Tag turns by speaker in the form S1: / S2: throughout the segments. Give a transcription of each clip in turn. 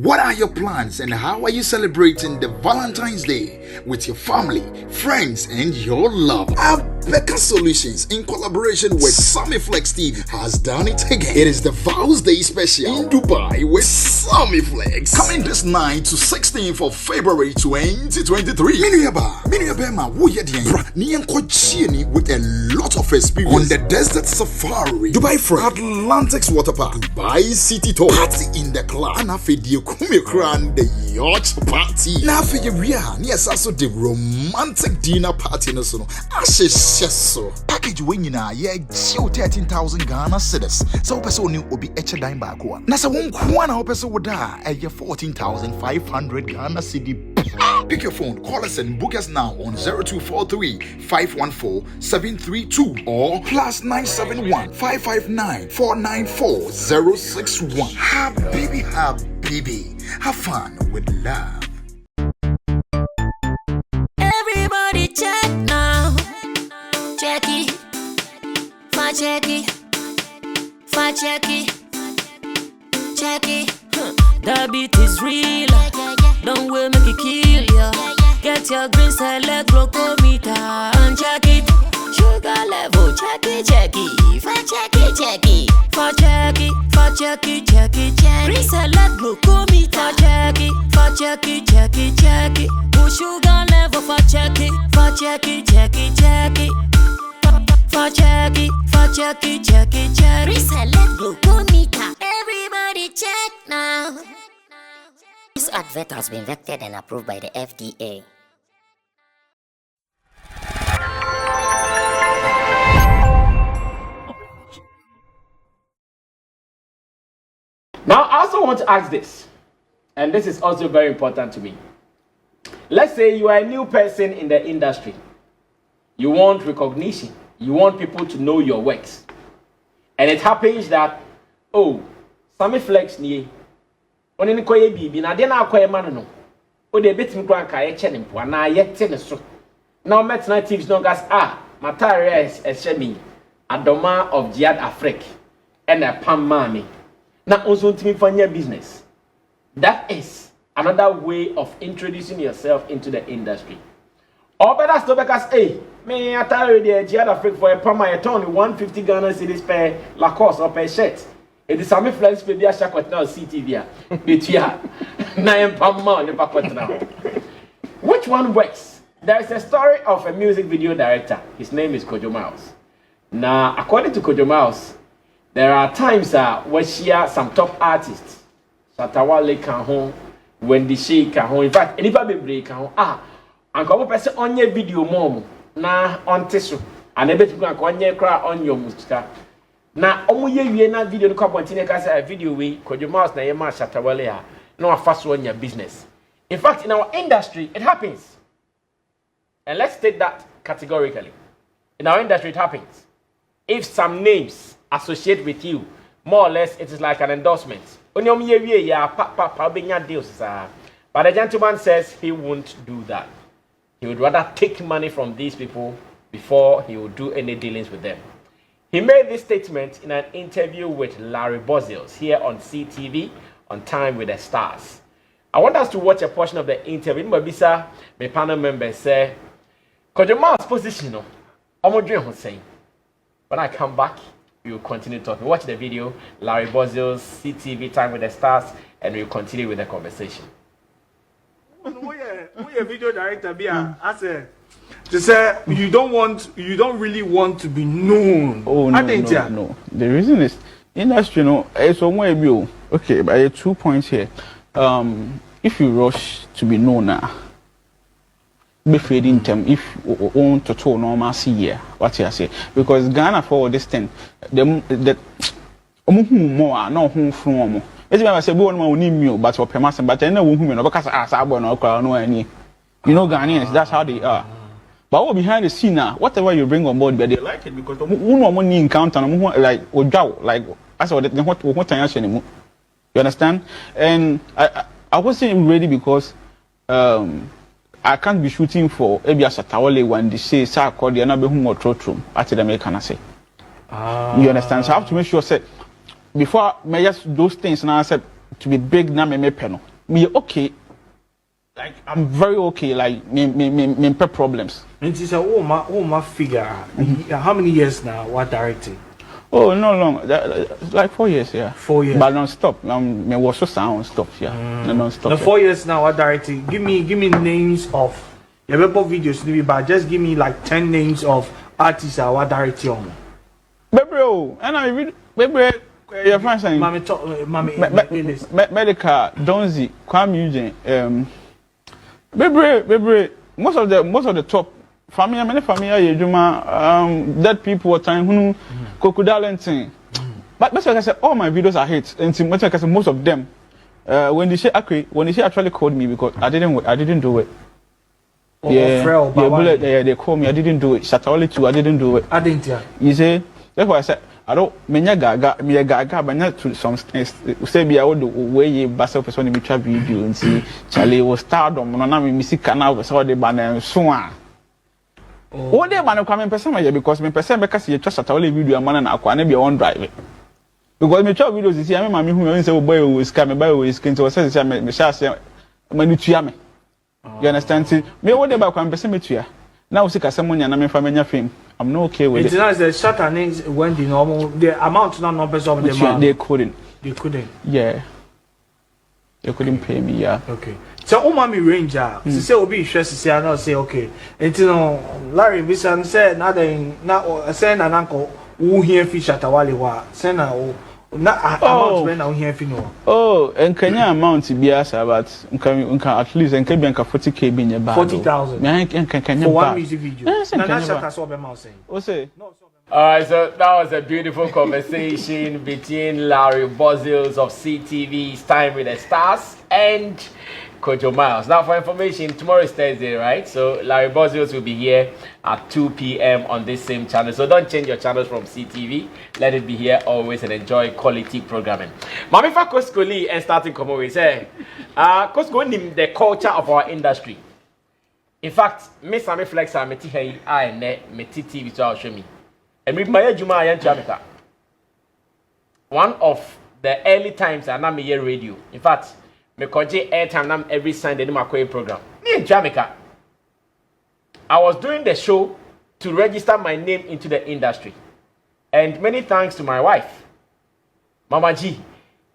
S1: What are your plans and how are you celebrating the Valentine's Day with your family, friends, and your love? Becca Solutions, in collaboration with Sammy Flex TV, has done it again. It is the Vows Day special in Dubai with Sammy Flex. Coming this 9 to 16th of February 2023. Miniaba, with a lot of experience on the desert safari, Dubai Free, Atlantic's Water Park, Dubai City Tour, party in the club, and the yacht party. Now for you, yes, also the romantic dinner party. So package winning yeah, 13,000 Ghana cedis. So person will be each dime back one. Nasa one kwana person would die at 14,500 Ghana cedi. Pick your phone, call us and book us now on 0243 514 732 or +971 559 494 061. Habibi, have fun with love.
S2: Everybody check now. Check it, check it, check it, check it. The beat is real. Don't wait, make it kill ya. Get your green select glucometer and check it. Sugar level, check it, check it. Check it, check it. Check it, check it, check it, check it. Green select glucometer. Check it, check it, check it, check it. Sugar level, check it, check it, check it, check it. Check it, check it, check it, check it. Reselect glucometer. Everybody check now.
S3: This advert has been vetted and approved by the FDA.
S4: Now, I also want to ask this, and this is also very important to me. Let's say you are a new person in the industry. You want recognition. You want people to know your works. And it happens that, oh, Sammy Flex nie. Only koye bibi na de na akoye man no. O de betim kran ka ye che ne mpo na ye te ne so. Now met na tips no gas Mataria is Shemi, Adoma of Jihad Afrique, and a Pam Mami. Now also to me fanya business. That is another way of introducing yourself into the industry. Or better still because hey, me Atari the Jihad Afrique for a Pam I turn 150 Ghana cedis per Lacoste or per shirt. It is Sammy Flex baby a shakot now CTV. Betia. Na em Pam ma ne pakot now. Which one works? There is a story of a music video director. His name is Kojo Miles. Now, according to Kojo Miles, there are times where share some top artists. Shatta Wale can home, Wendy Shay can home. In fact, anybody break can home. And come person on your video mom. Na on tissue. And able to go on your cry on your musika. Now, omuye na video no continue can say a video we Kojo Miles na yema Shatta Wale no a fast one your business. In fact, in our industry, it happens. And let's take that categorically. In our industry, it happens. If some names associate with you, more or less, it is like an endorsement. But the gentleman says he won't do that. He would rather take money from these people before he would do any dealings with them. He made this statement in an interview with Larry Bozzles here on CTV on Time with the Stars. I want us to watch a portion of the interview. Mbabisa, my panel members say, Kojo Miles' position, no, I'm saying. When I come back, we will continue talking. Watch the video, Larry Bozzles, CTV Time with the Stars, and we'll continue with the conversation.
S5: We a video director, I said, to say you don't really want to be known.
S6: Oh no. The reason is industry, it's somewhere view. Okay, but there are 2 points here. If you rush to be known now. Be fading them if own to normal see here what you say because Ghana for this thing the more no who from it's why I say one man need me but for permission but I know who no because asabo no crowd no any Ghanaians that's how they are but what behind the scene now whatever you bring on board but they like it because who no money encounter like ojaw like I saw that what you understand and I wasn't ready because I can't be shooting for Ebia Shatta Wale when they say Sa called the another whom or trotrum at the American say. You understand? So I have to make sure say before me just those things now I said to be big na me peno. Me okay. Like I'm very okay. Like me problems.
S5: And it's a my figure. How many years now? What directing?
S6: Oh, no long. Like 4 years, yeah.
S5: 4 years.
S6: But non-stop. Me was so sound stop, yeah. Non-stop.
S5: The 4 years now. What directing? Give me names of your videos, maybe, but just give me like 10 names of artists that what directing.
S6: Baby, and I read. Baby, your friend saying.
S5: Mommy,
S6: Medical, Donzi, Kwame Eugene. Baby, most of the top. Many family, dead people were trying who Kokudalenting. But that's why I said all my videos are hits, and most of them. When they say actually called me because I didn't do it. They called me. I didn't do it. Shatta only too. I didn't do it.
S5: I didn't. Yeah.
S6: You see, that's why I said I don't. Me gaga, but not to some say be I would way ye basel person me try video and see Charlie was stardom. No, na me music canal was all the banner so. What day man come person because me person because you just Shatta video man na akwa na be on drive. Because me try videos see me mama who say boy we scam me buy we skin so say me share say manu tua me. You understand? See, me what day ba come person me tua. Now see kasa money na me fa menya fame. I'm not okay with it.
S5: It's not the Shatta names Wendy normal the amount not numbers of them.
S6: They couldn't. Yeah. They couldn't pay me, yeah.
S5: Okay. So umami ranger. Say obi stress say I not say okay. Until Larry Bisan said nothing na say na nanko who here fi Shatta Wale wa. Say na amount when na here fi no.
S6: Oh, and Kenya amount biasa but nka at least nka bi nka 40k bi nye ba.
S5: 40,000.
S6: Me Kenya
S5: for one music video. Na Shatta so be ma saying.
S6: O say.
S4: Alright, so that was a beautiful conversation between Larry Bozils of CTV's Time with the Stars and Kojo Miles. Now, for information, tomorrow is Thursday, right? So Larry Bozils will be here at 2 p.m. on this same channel. So don't change your channels from CTV. Let it be here always and enjoy quality programming. Mamifa Koskoli and starting come away say, Koskoli the culture of our industry. In fact, me Sammy Flex and me Hey I me TV to show me. And with my Juma and Jamaica. One of the early times I am here radio. In fact, me koji airtime every Sunday in my program. Me in Jamaica. I was doing the show to register my name into the industry. And many thanks to my wife. Mama G.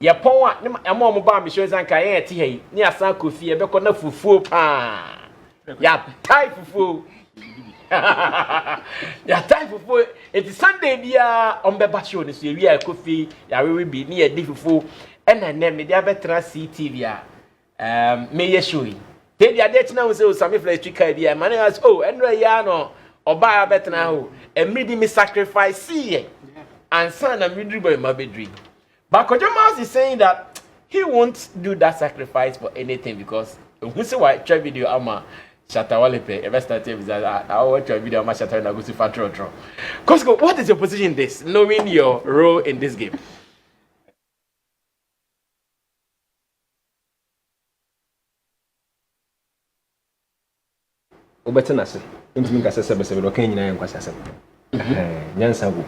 S4: Ya pon amo mo ba me show zanka ye ti hey. Ni asan kofi e be ko na fufuo pa. Ya tai fufuo. Ya time fufu it's Sunday bia on be ba show ni so wi kofi ya we bi ni e di fufu e na na me dia betra CTV a me ye show yi te dia de tina wo say Sammy Flex trika bia man as oh enro ya no oba ya betra ho e me di me sacrifice see and son na me dri boy ma bedri but Kojo Miles is saying that he won't do that sacrifice for anything because who say why try video ama Shatta Wale pay. Ever started with that? I watch your video. My Shatta na go to fatro. Costco, what is your position in this? Knowing your role in this game.
S7: Obetenase. Into me kasa sebe do kan nyina yan kwasa sebe. Nyansa go.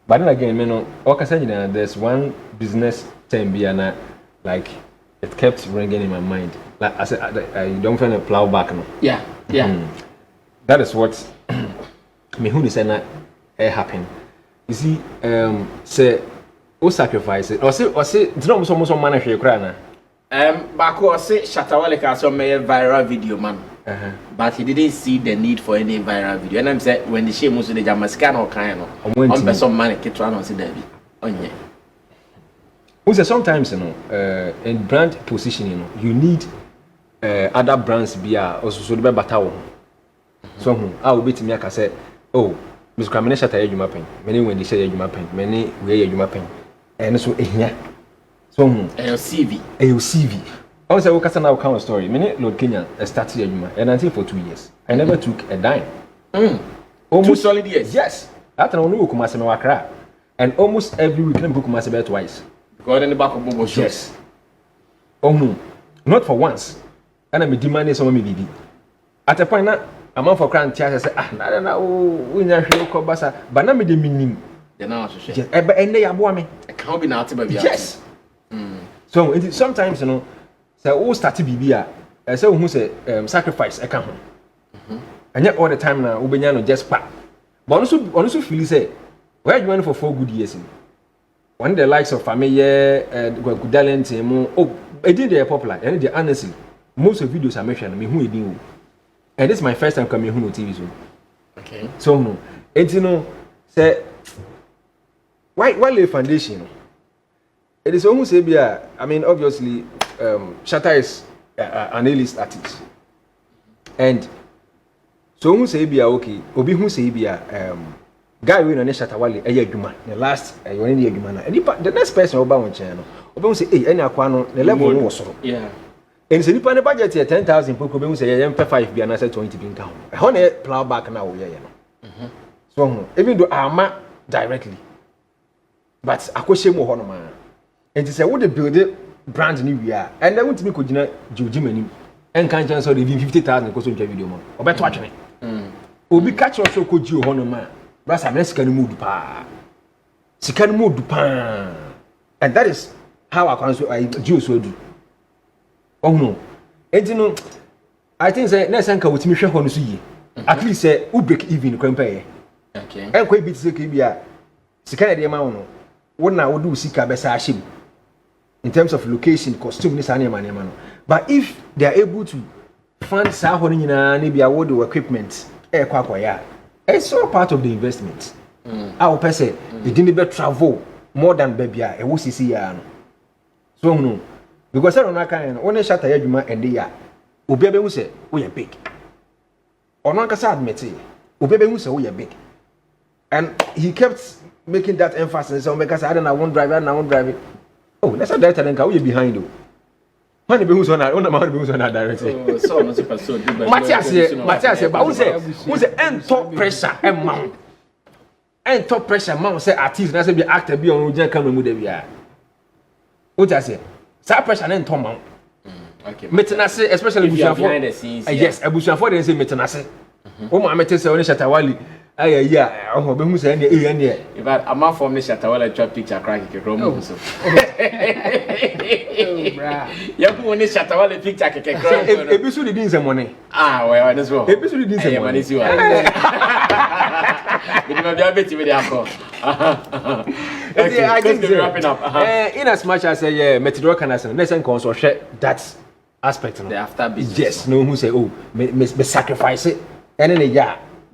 S7: But then again, me no okasa nyina there's one business term biana like it kept ringing in my mind. Like I said, I don't find a plow back no.
S4: Yeah.
S7: That is what me who say that happen. You see, say o sacrifice it. Or say it's not so man hwe kra na.
S4: Bako say Shatta Wale ka so make viral video man. But he didn't see the need for any viral video. And I'm say when the Shay most of the Jamascan or kind no. On person man ketwa no see that bi. Onye.
S7: We say sometimes you know, in brand positioning, you need other brands be also so be better. So I will be to me I say, oh, Miss Kramene Shatta edwuma pen. Many when they say edwuma pen, many we edwuma pen. And so ehia. So
S4: CV.
S7: I say we can now count a story. Many Lord Kenya started edwuma and until for 2 years. I never took a dime.
S4: Almost 2 solid years.
S7: Yes. After I knew Kumasi me wakra. And almost every week let me go Kumasi be twice.
S4: God in the back of Bobo shows.
S7: Yes. Not for once. And I'm demanding some of me baby. At a point now, I'm on for crying tears. I say, we never hear Kobasa, but now me the minim.
S4: The now,
S7: and they are me.
S4: I can't be naughty, baby.
S7: Yes. So sometimes you know say who start bibia say who say sacrifice e ka ho and yet all the time na ubenya no just pa but also feel say where you went for 4 good years one the likes of family good talent oh it did they popular and they honestly most of videos are mentioned me who e din and this is my first time coming on TV so
S4: okay
S7: so no and you know say why foundation it is almost say I mean obviously Shatta is an A-list artist and so who say okay obi who say guy we no Shatta Wale adwuma the last you need adwuma na and the next person oba won chen no obi who say any akwa no the level no was
S4: yeah
S7: and say nipa ne budget 10,000 poko obi who say yem 5 bia na say 20 bin count how na plow back na wo ye no so even though ama directly but akwahye mu ho no ma and say wo the build brand ni we are and then we ko gina jojimani en kan chan so dey 50,000 ko so ntwa video mo obeto atwene obi catch us ko ji ho no ma brasa me sika no mood pa sika no mood pa and that is how I can so I do so do oh no and you know I think say na sanka wotimi hwe ho no so yi at least say u break even ko mpa
S4: okay
S7: en ko bi sika bia sika na dey ma wo no wo na wo do sika be sa ahim in terms of location costume this animal no but if they are able to fund sa ho nyina na bia wo do equipment kwakwa it's all part of the investment our person it didn't be travel more than baby e wo sisi ya no so no because I don't know kan one Shatta adwuma ende ya obi be hu se wo ye big ono aka sa admit obi be hu se wo ye big and he kept making that emphasis so because I don't know one driver oh let's say director then ka wo ye behind though when be who so na one man be who so na director
S4: so no super so
S7: Matthias but who say end top pressure and top pressure man say artist na say be actor be on ojan camera mu da bia what I say say pressure na top man
S4: okay
S7: metenase especially
S4: behind the scenes
S7: yes abusuafo dey say metenase o mo amete say on Shatta Wale aya oh be hu say na
S4: in fact I'm not from Shatta Wale drop picture crack ke rom so bra ya ku on Shatta Wale picture ke crack
S7: e bi so dey din say money
S4: well this one
S7: e bi so dey din say money
S4: see what we don't be able to be there okay I think we're wrapping up
S7: in as much as say methodology can say let's say share that aspect
S4: the after business
S7: yes no who say oh me sacrifice it and then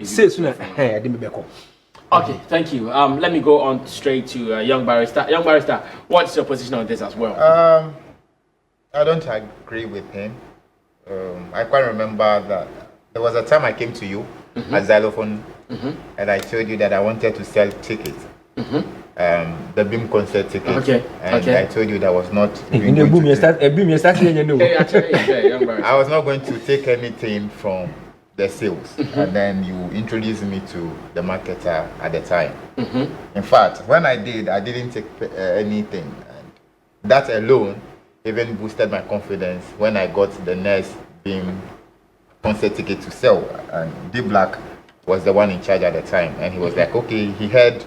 S7: say sooner I didn't be back.
S4: Okay, thank you. Let me go on straight to Young Barrister. Young Barrister, what's your position on this as well?
S8: I don't agree with him. I quite remember that there was a time I came to you at Xylophone and I told you that I wanted to sell tickets. The Beam concert tickets.
S4: Okay.
S8: And I told you that was not
S7: in the boom you start
S8: I was not going to take anything from the sales and then you introduced me to the marketer at the time. In fact, when I didn't take anything, and that alone even boosted my confidence when I got the next Beam concert ticket to sell, and D Black was the one in charge at the time, and he was like, okay, he heard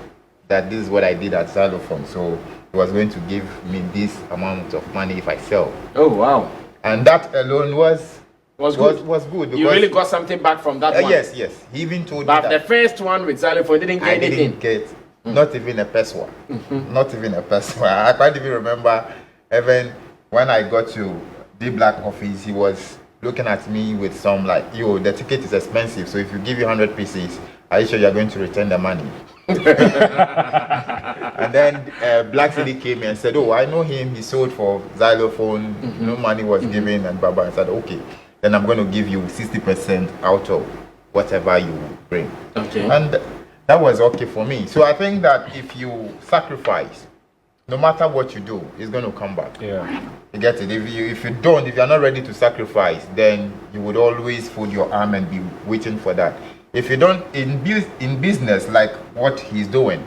S8: that this is what I did at Xylophone, so he was going to give me this amount of money if I sell.
S4: Oh wow.
S8: And that alone was good.
S4: You really got something back from that one?
S8: Yes. He even told me
S4: that.
S8: But
S4: the first one with Xylophone didn't get anything?
S8: I didn't get not even a peso. Not even a peso. I can't even remember, even when I got to D Black office, he was looking at me with some like, yo, the ticket is expensive, so if you give you 100 pieces, are you sure you're going to return the money? And then Black City came and said, oh, I know him, he sold for Xylophone, no money was given, and Baba said, okay, then I'm going to give you 60% out of whatever you bring.
S4: Okay.
S8: And that was okay for me. So I think that if you sacrifice, no matter what you do, it's going to come back.
S7: Yeah.
S8: You get it? If you're not ready to sacrifice, then you would always fold your arm and be waiting for that. If you don't, in business, like what he's doing,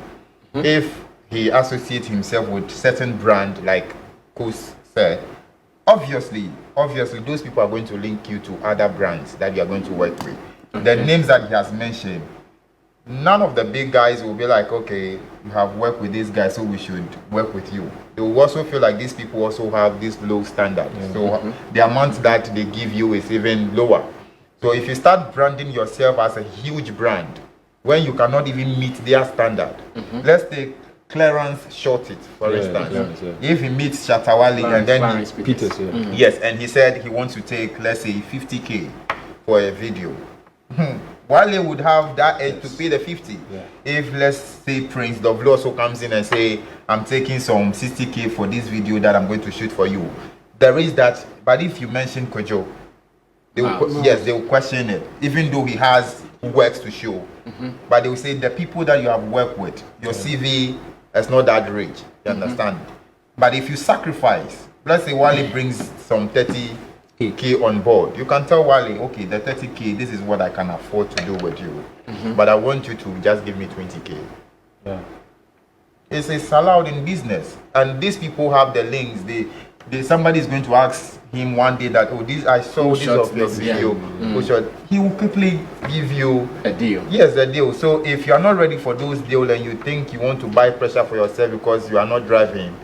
S8: if he associates himself with certain brand, like Kus said, obviously, those people are going to link you to other brands that you are going to work with. Okay. The names that he has mentioned, none of the big guys will be like, okay, you have worked with this guy, so we should work with you. They will also feel like these people also have this low standard. So the amount that they give you is even lower. So if you start branding yourself as a huge brand, when you cannot even meet their standard, let's take Clarence Shortit, for instance. If he meets Shatta Wale and then
S7: Peters,
S8: yes, and he said he wants to take, let's say, 50K for a video. Wale would have that edge to pay the 50. If, let's say, Prince Dovlo also comes in and say, I'm taking some 60K for this video that I'm going to shoot for you. There is that, but if you mention Kojo, they will, yes, they will question it, even though he has works to show. But they will say the people that you have worked with, your CV is not that rich. You understand? But if you sacrifice, let's say Wale brings some 30K on board, you can tell Wale, okay, the 30K, this is what I can afford to do with you. But I want you to just give me 20K. It's allowed in business. And these people have the links. Somebody is going to ask him one day that, oh, this I saw this of your video. He will quickly give you
S4: a deal.
S8: Yes, a deal. So if you are not ready for those deals and you think you want to buy pressure for yourself because you are not driving,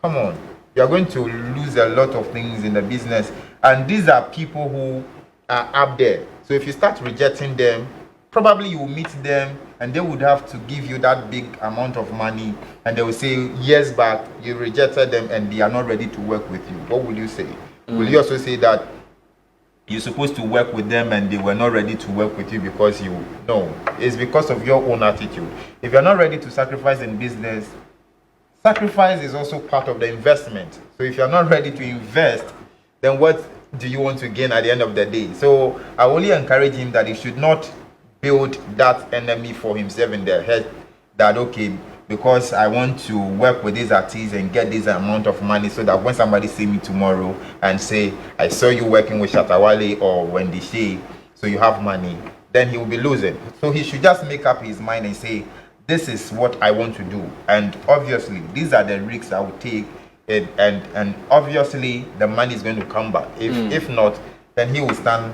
S8: come on. You are going to lose a lot of things in the business. And these are people who are up there. So if you start rejecting them, probably you will meet them and they would have to give you that big amount of money and they will say, years back, you rejected them and they are not ready to work with you. What will you say? Will you also say that you're supposed to work with them and they were not ready to work with you because you... No, it's because of your own attitude. If you're not ready to sacrifice in business, sacrifice is also part of the investment. So if you're not ready to invest, then what do you want to gain at the end of the day? So I only encourage him that he should not build that enemy for himself in their head that, okay, because I want to work with these artists and get this amount of money so that when somebody see me tomorrow and say, I saw you working with Shatta Wale or Wendy Shay, so you have money, then he will be losing. So he should just make up his mind and say, this is what I want to do. And obviously, these are the risks I will take. And obviously, the money is going to come back. If not, then he will stand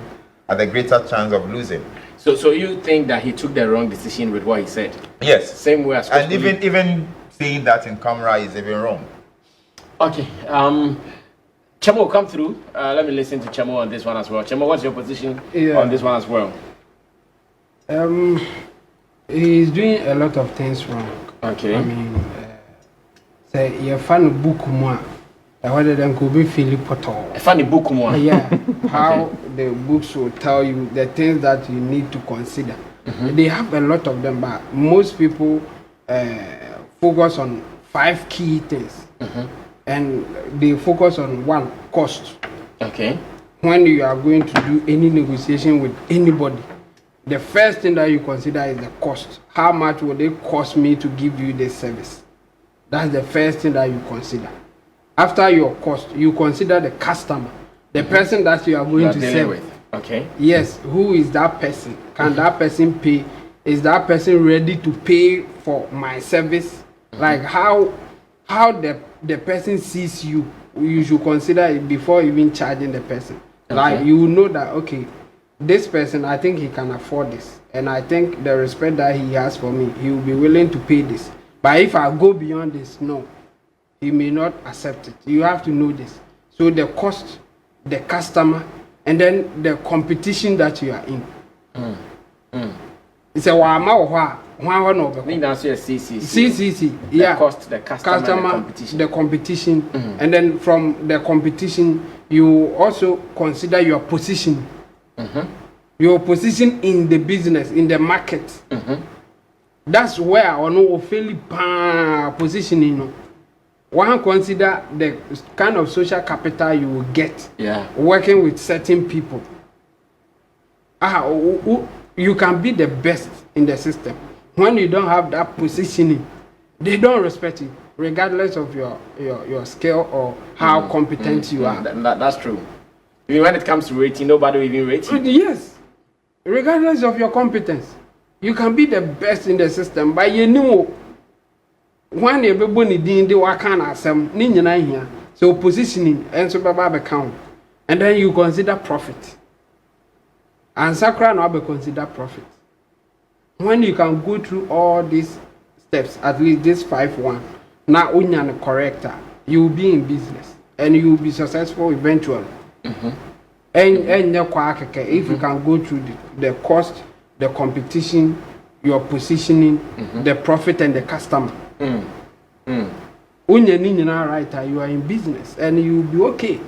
S8: at a greater chance of losing.
S4: So you think that he took the wrong decision with what he said?
S8: Yes.
S4: Same way as...
S8: And even saying that in camera is even wrong.
S4: Okay. Chemo, come through. Let me listen to Chemo on this one as well. Chemo, what's your position on this one as well?
S9: He's doing a lot of things wrong.
S4: Okay.
S9: I mean, say you fan book more. Whether them could be Philip Potter.
S4: A funny book more.
S9: Yeah. How the books will tell you the things that you need to consider. They have a lot of them, but most people focus on 5 key things. And they focus on one, cost.
S4: Okay.
S9: When you are going to do any negotiation with anybody, the first thing that you consider is the cost. How much will it cost me to give you this service? That's the first thing that you consider. After your cost, you consider the customer, the person that you are going to serve
S4: with. Okay.
S9: Yes, who is that person? Can that person pay? Is that person ready to pay for my service? Like how the person sees you, you should consider it before even charging the person. Like you know that, okay, this person, I think he can afford this, and I think the respect that he has for me, he will be willing to pay this. But if I go beyond this, no, he may not accept it. You have to know this. So the cost, the customer, and then the competition that you are in. It's a
S4: I think that's your
S9: CCC. Yeah.
S4: The cost, the customer,
S9: the competition. And then from the competition, you also consider your position. Your position in the business, in the market. That's where I know fairly positioning. One consider the kind of social capital you will get working with certain people. You can be the best in the system. When you don't have that positioning, they don't respect you, regardless of your skill or how competent you are.
S4: That's true. Even when it comes to rating, nobody will even rate you.
S9: Yes. Regardless of your competence, you can be the best in the system, but you know when everybody did the work on some here, so positioning and so account, and then you consider profit. And Sakra no be consider profit. when you can go through all these steps, at least this 5-1, now unyan corrector, you will be in business and you will be successful eventually. And if you can go through the cost, the competition, your positioning, the profit and the customer. Right, you are in business and you will be okay.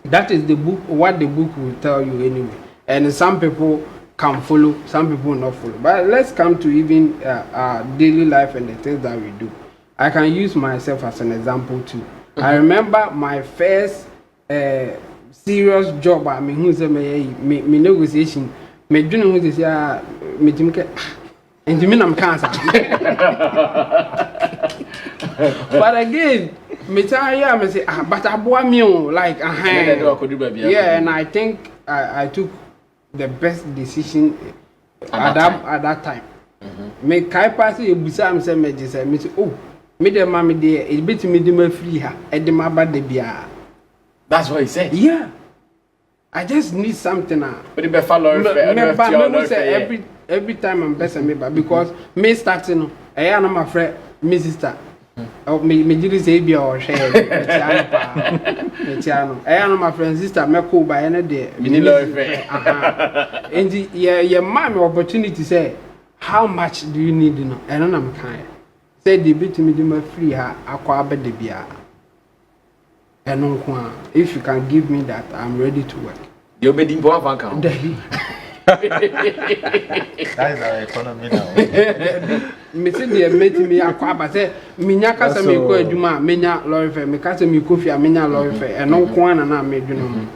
S9: That is the book, what the book will tell you anyway. And some people can follow, some people will not follow. But let's come to even our daily life and the things that we do. I can use myself as an example too. I remember my first serious job. I mean, who's me negotiation. Me doing who this year. Me think, and you mean I'm cancer. But again, me tell you, I say, but I bought me like yeah, and I think I took the best decision at that time. Me kai pass e busa am say me say me say oh me the mommy there e bit me dey free her e dey ma ba de bia.
S4: That's what he said.
S9: Yeah, I just need something now.
S4: But the follow
S9: every time I'm best me because me starting I am my friend me sister. Oh, me did say be or share me tiano. I am my friend sister me cool by any day.
S4: Me love
S9: and your mom opportunity say how much do you need no? And I'm kind. Say the bit me do my free her akwa be de bia. And if you can give me that, I'm ready to work.
S4: You'll be in account.
S8: That is our economy now.
S9: Me say they met me akwa ba say me nya kasa me ko aduma me nya lorry fare me kasa me kofi a me nya lorry fare and no ko na me dwunu.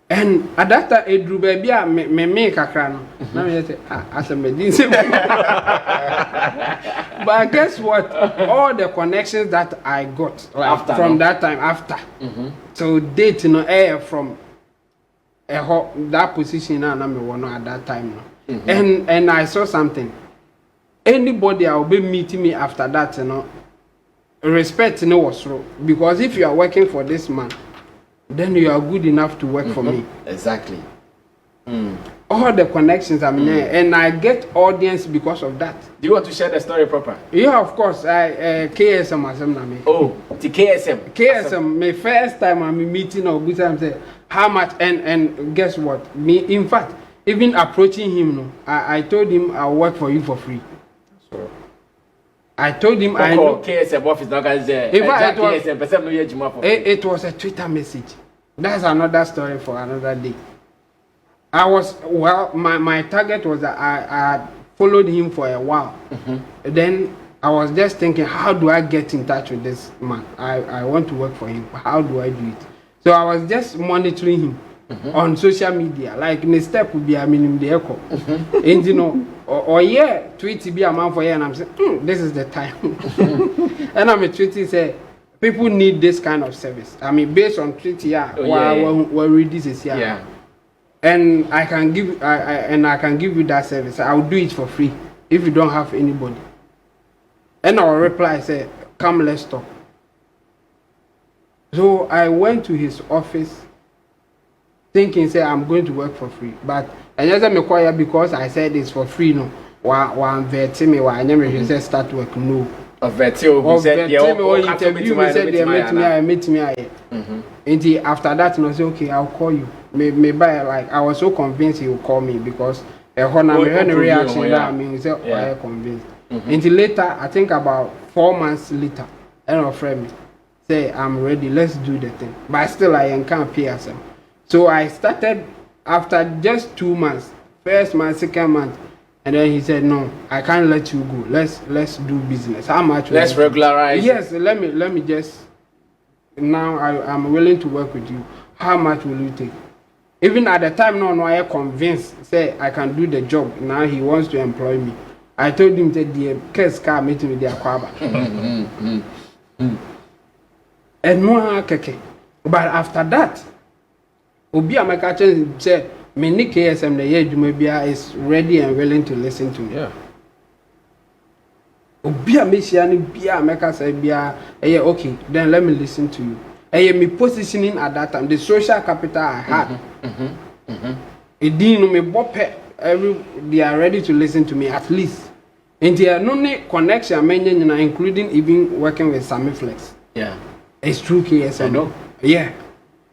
S9: And at that time edru ba bia me kakra no na me say as me din say. But guess what? All the connections that I got from that time after. So date from that position na me won at that time no. And I saw something. Anybody I will be meeting me after that, respect was wrong. Because if you are working for this man, then you are good enough to work for me.
S4: Exactly.
S9: All the connections I'm there, and I get audience because of that.
S4: Do you want to share the story proper?
S9: Yeah, of course. I KSM as me.
S4: Oh, the KSM.
S9: KSM. My first time I'm meeting or good time say how much and guess what? Me, in fact, even approaching him, I told him I'll work for you for free. I told him I know
S4: KSM office now guys there.
S9: It was a Twitter message. That's another story for another day. My target was that I followed him for a while. Then I was just thinking, how do I get in touch with this man? I want to work for him. How do I do it? So I was just monitoring him on social media. Like in a step would be a minimum the echo. And or tweet be a man for and I'm saying, this is the time. And I'm a tweeting say people need this kind of service. I mean based on tweet we read this is here.
S4: Yeah.
S9: And I can give I can give you that service. I'll do it for free if you don't have anybody. And I'll reply say, come let's talk. So I went to his office thinking say I'm going to work for free. But I just me quiet because I said it's for free no. One vetting me I never say start work no.
S4: Interview
S9: meet me and after that I say okay I'll call you. Maybe like I was so convinced he would call me because reaction that I mean he said I am convinced. Until later I think about 4 months later and a friend say I'm ready, let's do the thing. But still I can't pay us. So I started after just 2 months, first month, second month, and then he said no, I can't let you go. Let's do business. How much?
S4: Let's regularize.
S9: Yes, let me just now I'm willing to work with you. How much will you take? Even at the time no I am convinced say I can do the job. Now he wants to employ me. I told him that the case car meeting with the aquaba. And no keke. But after that, Obi Amaka said, "Many KSM the year Jumabia is ready and willing to listen to me."
S7: Yeah.
S9: Obi Amaka Bia Amaka said, "Bia, okay, then let me listen to you." Me positioning at that time, the social capital I had. It didn't me bope they are ready to listen to me at least. And there are no connection, including even working with Sammy Flex.
S4: Yeah.
S9: It's true KSM.
S4: I know.
S9: Yeah.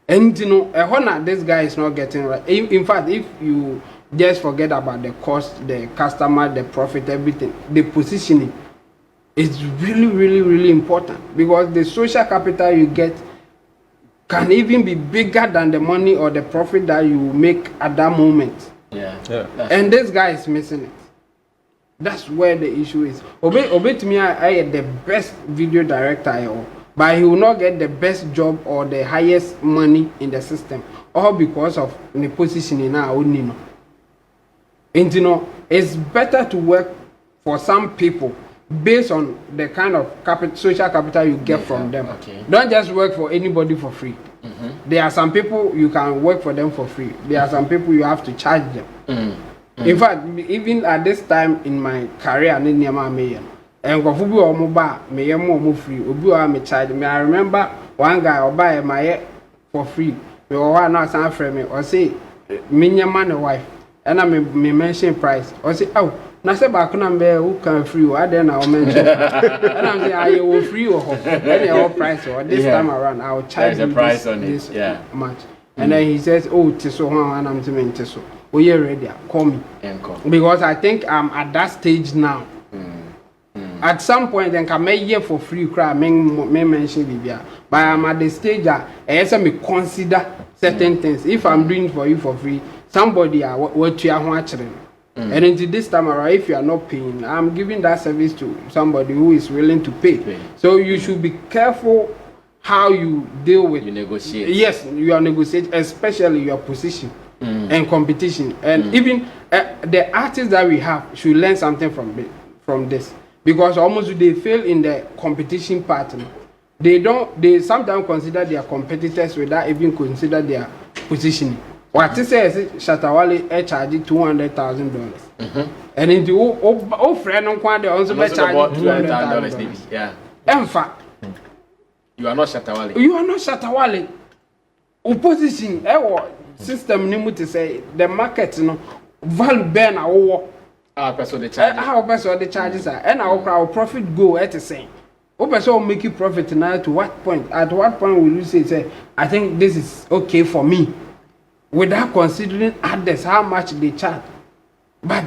S9: And you know, this guy is not getting right. In fact, if you just forget about the cost, the customer, the profit, everything, the positioning is really, really, really important, because the social capital you get can even be bigger than the money or the profit that you make at that moment.
S4: Yeah.
S9: And this guy is missing it. That's where the issue is. Obey to me, I am the best video director, but he will not get the best job or the highest money in the system, all because of the positioning now. And you know, it's better to work for some people based on the kind of social capital you get from them.
S4: Okay.
S9: Don't just work for anybody for free. There are some people you can work for them for free. There are some people you have to charge them. In fact, even at this time in my career, and free. I remember one guy or buy my for free. We were not some friend me or say me man wife, and I me mention price or say oh. Na say back number who can free or then I'll mention. And I'm saying I will free or any price or this time around I'll charge
S4: the price on
S9: this much. And then he says, oh, Tiso, and I'm saying Tiso. Oh, you're ready, call me. Because I think I'm at that stage now. At some point, then can make year for free cry, may mention Libya. But I'm at the stage that I me consider certain things. If I'm doing for you for free, somebody what you are watching. And until this time around, if you are not paying, I'm giving that service to somebody who is willing to pay. So you should be careful how you deal with. You
S4: negotiate.
S9: Yes, you are negotiating, especially your position and competition. And even the artists that we have should learn something from this, because almost they fail in the competition part. They sometimes consider their competitors without even consider their positioning. What he says, Shatta Wale charge $200,000. And into friend on Kwande also charge $200,000.
S4: Yeah.
S9: In fact,
S4: you are not Shatta Wale.
S9: You are not Shatta Wale. Opposition, system nimu to say the market no value ben our
S4: person the charge.
S9: How person the charges are, and our profit go at the same. Person make you profit now to what point? At what point will you say I think this is okay for me? Without considering others, how much they charge. But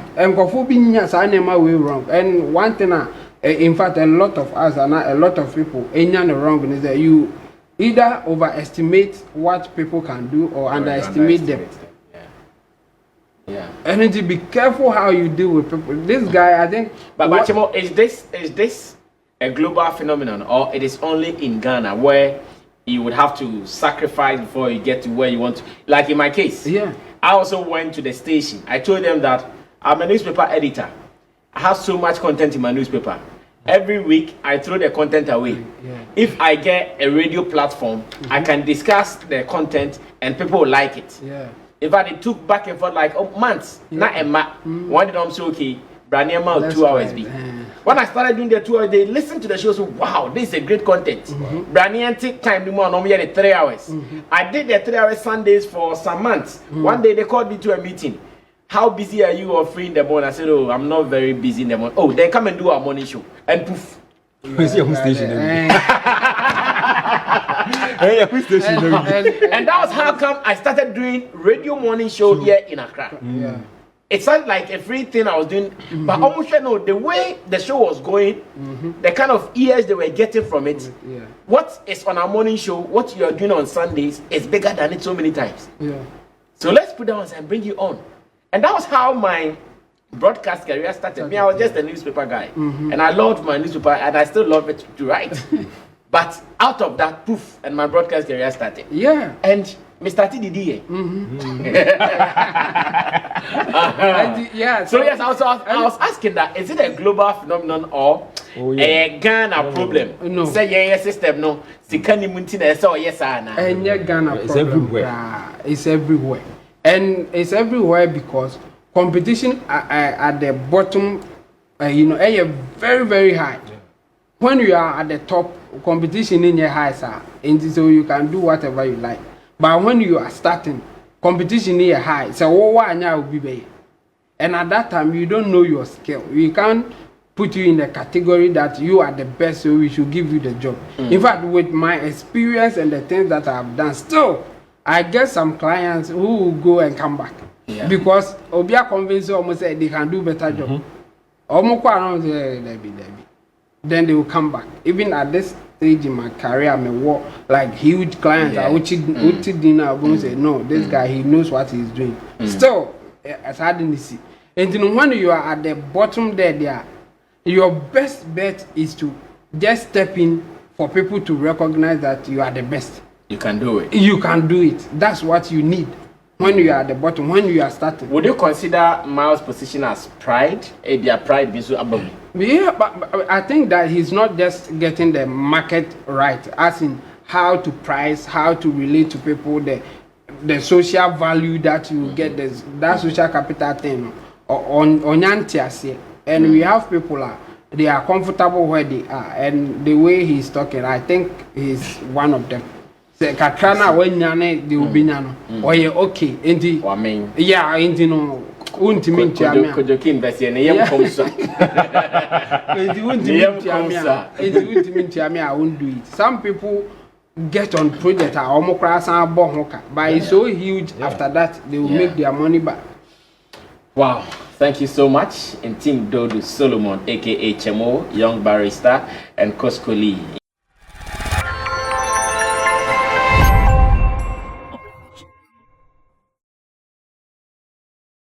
S9: being way wrong. And one thing, in fact, a lot of us and a lot of people, wrong is that you either overestimate what people can do or underestimate them.
S4: Yeah.
S9: And to be careful how you deal with people. This guy, I think.
S4: But Chimo, is this a global phenomenon, or it is only in Ghana where you would have to sacrifice before you get to where you want to? Like in my case,
S9: yeah,
S4: I also went to the station. I told them that I'm a newspaper editor. I have so much content in my newspaper. Every week, I throw the content away. Yeah. If I get a radio platform, I can discuss the content and people will like it.
S9: Yeah.
S4: In fact, it took back and forth like months. Not a month. One day I'm so okay. Brand new amount 2 hours be. When I started doing the 2 hours, they listened to the show. So wow, this is a great content. Brand new take time. No more. Normally the 3 hours. I did the 3 hours Sundays for some months. One day they called me to a meeting. How busy are you or free in the morning? I said, oh, I'm not very busy in the morning. Oh, then come and do our morning show. And poof.
S7: Who's your station? And
S4: that was how come I started doing radio morning show here in Accra.
S9: Yeah.
S4: It sounded like a free thing I was doing, but almost no, the way the show was going, the kind of ears they were getting from it, what is on our morning show, what you are doing on Sundays is bigger than it so many times.
S9: Yeah.
S4: So let's put that on and bring you on. And that was how my broadcast career started. Me, I was just a newspaper guy, and I loved my newspaper, and I still love it to write. But out of that, poof, and my broadcast career started.
S9: Yeah.
S4: And Mr. TDD.
S9: Yeah.
S4: So yes, I was asking that, is it a global phenomenon or a Ghana problem?
S9: No.
S4: Say yeah, system no. Sikani muntina so yes ana.
S9: And yeah, Ghana
S7: it's
S9: problem.
S7: Everywhere.
S9: It's everywhere. And it's everywhere because competition at the bottom, are very, very high. Yeah. When you are at the top, competition in your high, sir, and so you can do whatever you like. But when you are starting, competition in your high, so what will be there? and at that time you don't know your skill. We can't put you in a category that you are the best, so we should give you the job. In fact, with my experience and the things that I've done, still I get some clients who will go and come back because Obia convinced almost said they can do better job. Then they will come back. Even at this stage in my career, I may work like huge clients. I would dinner. I'm going to say, no, this guy, he knows what he's doing. Still, as I didn't see. And then when you are at the bottom there, your best bet is to just step in for people to recognize that you are the best.
S4: You can do it.
S9: You can do it. That's what you need when you are at the bottom, when you are starting.
S4: Would you consider Miles' position as pride? Their pride being so above?
S9: Yeah, but I think that he's not just getting the market right, as in how to price, how to relate to people, the social value that you get, that social capital thing on Yantiase. And we have people they are comfortable where they are, and the way he's talking, I think he's one of them. Say Katrana when Yane they will be nano. Or yeah, okay, indeed. Yeah, indeed no. Untimin Tiamia.
S4: Could you keep Bessie and Yam Comsa?
S9: I won't do it. Some people get on project almost crass and bohoka, but it's so huge after that they will make their money back.
S4: Wow. Thank you so much. And Team Dodo Solomon, aka Chemo, young barrister, and Koskoli.